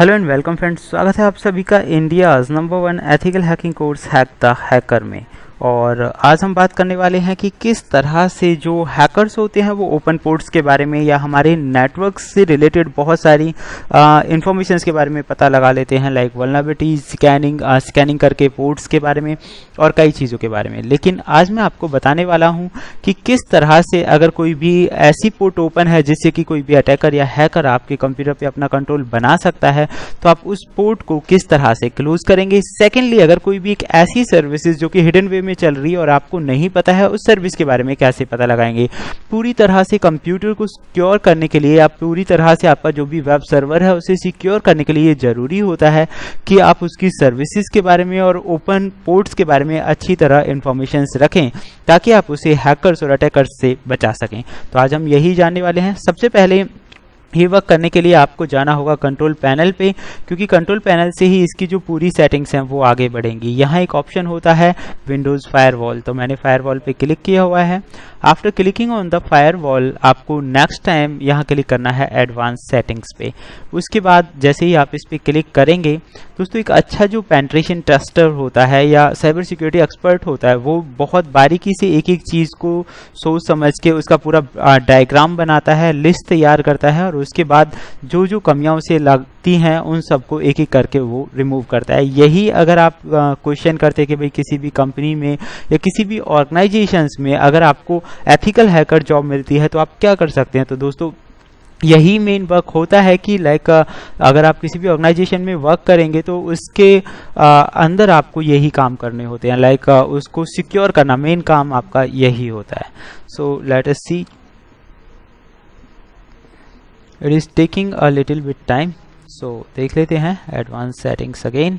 Hello and welcome friends, स्वागत है आप सभी का India's number 1 ethical hacking course hack the hacker में। और आज हम बात करने वाले हैं कि किस तरह से जो हैकर्स होते हैं वो ओपन पोर्ट्स के बारे में या हमारे नेटवर्क से रिलेटेड बहुत सारी इंफॉर्मेशंस के बारे में पता लगा लेते हैं, लाइक वल्नरेबिलिटी स्कैनिंग करके पोर्ट्स के बारे में और कई चीज़ों के बारे में। लेकिन आज मैं आपको बताने वाला हूं कि किस तरह से अगर कोई भी ऐसी पोर्ट ओपन है जिससे कि कोई भी अटैकर या हैकर आपके कंप्यूटर पे अपना कंट्रोल बना सकता है, तो आप उस पोर्ट को किस तरह से क्लोज करेंगे। सेकेंडली, अगर कोई भी एक ऐसी सर्विसेज जो कि हिडन वे में चल रही है और आपको नहीं पता है, उस सर्विस के बारे में कैसे पता लगाएंगे। पूरी तरह से कंप्यूटर को सिक्योर करने के लिए, आप पूरी तरह से आपका जो भी वेब सर्वर है उसे सिक्योर करने के लिए ये जरूरी होता है कि आप उसकी सर्विसेज के बारे में और ओपन पोर्ट्स के बारे में अच्छी तरह इंफॉर्मेशन रखें ताकि आप उसे हैकर्स और अटैकर्स से बचा सकें। तो आज हम यही जानने वाले हैं। सबसे पहले ये वर्क करने के लिए आपको जाना होगा कंट्रोल पैनल पे, क्योंकि कंट्रोल पैनल से ही इसकी जो पूरी सेटिंग्स हैं वो आगे बढ़ेंगी। यहाँ एक ऑप्शन होता है विंडोज़ फायरवॉल, तो मैंने फायरवॉल पे क्लिक किया हुआ है। After clicking on the firewall आपको नेक्स्ट टाइम यहाँ क्लिक करना है एडवांस सेटिंग्स पे। उसके बाद जैसे ही आप इस पर क्लिक करेंगे दोस्तों, एक अच्छा जो पेनिट्रेशन टेस्टर होता है या साइबर सिक्योरिटी एक्सपर्ट होता है वो बहुत बारीकी से एक एक चीज़ को सोच समझ के उसका पूरा डायग्राम बनाता है, लिस्ट तैयार करता है और उसके बाद जो जो कमियां उसे लगती हैं उन सबको एक एक करके वो रिमूव करता है। यही अगर आप क्वेश्चन करते कि भाई किसी भी कंपनी में या किसी भी ऑर्गेनाइजेशंस में अगर आपको एथिकल हैकर जॉब मिलती है तो आप क्या कर सकते हैं, तो दोस्तों यही मेन वर्क होता है कि लाइक अगर आप किसी भी ऑर्गेनाइजेशन में वर्क करेंगे तो उसके अंदर आपको यही काम करने होते हैं, लाइक उसको सिक्योर करना मेन काम आपका यही होता है। So let us see, it is taking a little bit time. So देख लेते हैं एडवांस सेटिंग्स अगेन।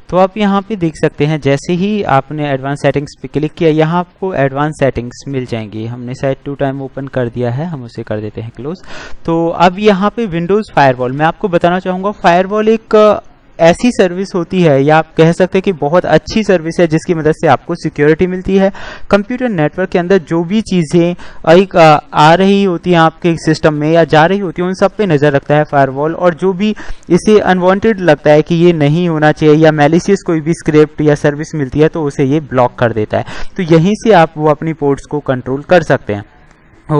तो आप यहाँ पे देख सकते हैं जैसे ही आपने एडवांस सेटिंग्स पे क्लिक किया यहाँ आपको एडवांस सेटिंग्स मिल जाएंगी। हमने शायद 2 टाइम ओपन कर दिया है, हम उसे कर देते हैं क्लोज। तो अब यहाँ पे विंडोज़ फायरवॉल, मैं आपको बताना चाहूँगा फायरवॉल एक ऐसी सर्विस होती है या आप कह सकते हैं कि बहुत अच्छी सर्विस है जिसकी मदद से आपको सिक्योरिटी मिलती है। कंप्यूटर नेटवर्क के अंदर जो भी चीज़ें एक आ रही होती हैं आपके सिस्टम में या जा रही होती हैं उन सब पे नज़र रखता है फायरवॉल, और जो भी इसे अनवांटेड लगता है कि ये नहीं होना चाहिए या मैलिशियस कोई भी स्क्रिप्ट या सर्विस मिलती है तो उसे ये ब्लॉक कर देता है। तो यहीं से आप वो अपनी पोर्ट्स को कंट्रोल कर सकते हैं।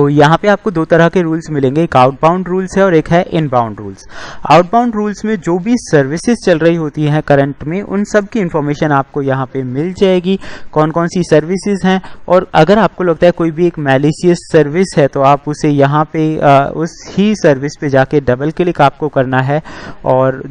यहाँ पे आपको 2 तरह के रूल्स मिलेंगे, एक आउटबाउंड रूल्स है और एक है इनबाउंड रूल्स। आउटबाउंड रूल्स में जो भी सर्विसेज चल रही होती हैं करंट में उन सब की इंफॉर्मेशन आपको यहाँ पे मिल जाएगी, कौन कौन सी सर्विसेज हैं। और अगर आपको लगता है कोई भी एक मैलिशियस सर्विस है तो आप उसे यहाँ पे उस ही सर्विस पे जाके डबल क्लिक आपको करना है और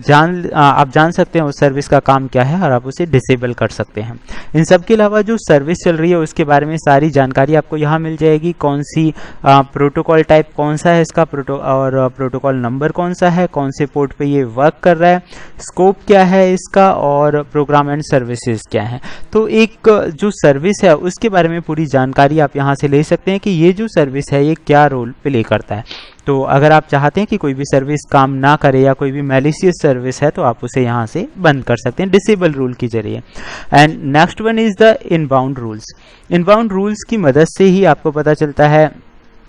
आप जान सकते हैं उस सर्विस का काम क्या है और आप उसे डिसेबल कर सकते हैं। इन सब के अलावा जो सर्विस चल रही है उसके बारे में सारी जानकारी आपको यहाँ मिल जाएगी, कौन सी प्रोटोकॉल टाइप कौन सा है इसका, और प्रोटोकॉल नंबर कौन सा है, कौन से पोर्ट पे ये वर्क कर रहा है, स्कोप क्या है इसका, और प्रोग्राम एंड सर्विसेज क्या है। तो एक जो सर्विस है उसके बारे में पूरी जानकारी आप यहाँ से ले सकते हैं कि ये जो सर्विस है ये क्या रोल प्ले करता है। तो अगर आप चाहते हैं कि कोई भी सर्विस काम ना करे या कोई भी मैलिशियस सर्विस है तो आप उसे यहाँ से बंद कर सकते हैं डिसेबल रूल के जरिए। And next one is the inbound rules. Inbound rules की मदद से ही आपको पता चलता है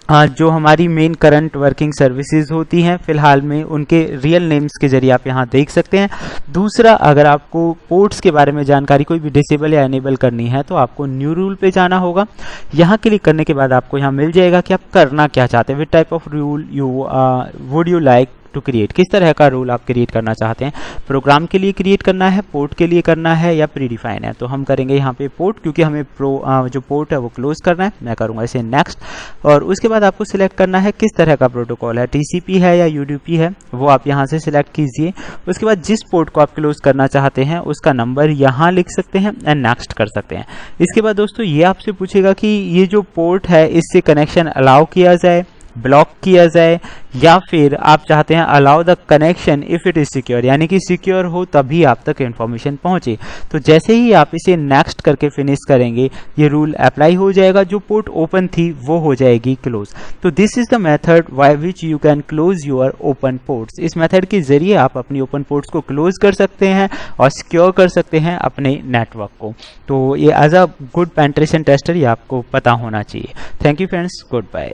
जो हमारी मेन करंट वर्किंग सर्विसेज होती हैं फिलहाल में उनके रियल नेम्स के जरिए आप यहाँ देख सकते हैं। दूसरा, अगर आपको पोर्ट्स के बारे में जानकारी कोई भी डिसेबल या एनेबल करनी है तो आपको न्यू रूल पे जाना होगा। यहाँ क्लिक करने के बाद आपको यहाँ मिल जाएगा कि आप करना क्या चाहते हैं, which type of rule would you like to create, किस तरह का रूल आप क्रिएट करना चाहते हैं। प्रोग्राम के लिए क्रिएट करना है, पोर्ट के लिए करना है या प्रीडिफाइन है। तो हम करेंगे यहाँ पे पोर्ट, क्योंकि हमें जो पोर्ट है वो क्लोज करना है। मैं करूँगा इसे नेक्स्ट, और उसके बाद आपको सिलेक्ट करना है किस तरह का प्रोटोकॉल है, TCP है या UDP है, वो आप यहाँ से सिलेक्ट कीजिए। उसके बाद जिस पोर्ट को आप क्लोज करना चाहते हैं उसका नंबर यहाँ लिख सकते हैं एंड नेक्स्ट कर सकते हैं। इसके बाद दोस्तों ये आपसे पूछेगा कि ये जो पोर्ट है इससे कनेक्शन अलाउ किया जाए ब्लॉक किया जाए, या फिर आप चाहते हैं allow the connection if it is secure, यानी कि सिक्योर हो तभी आप तक इंफॉर्मेशन पहुंचे। तो जैसे ही आप इसे नेक्स्ट करके फिनिश करेंगे ये रूल अप्लाई हो जाएगा, जो पोर्ट ओपन थी वो हो जाएगी क्लोज। तो this is the method by which you can close your open ports. इस मेथड के जरिए आप अपनी ओपन पोर्ट्स को क्लोज कर सकते हैं और सिक्योर कर सकते हैं अपने नेटवर्क को। तो ये as a good penetration tester ये आपको पता होना चाहिए। Thank you friends, good bye.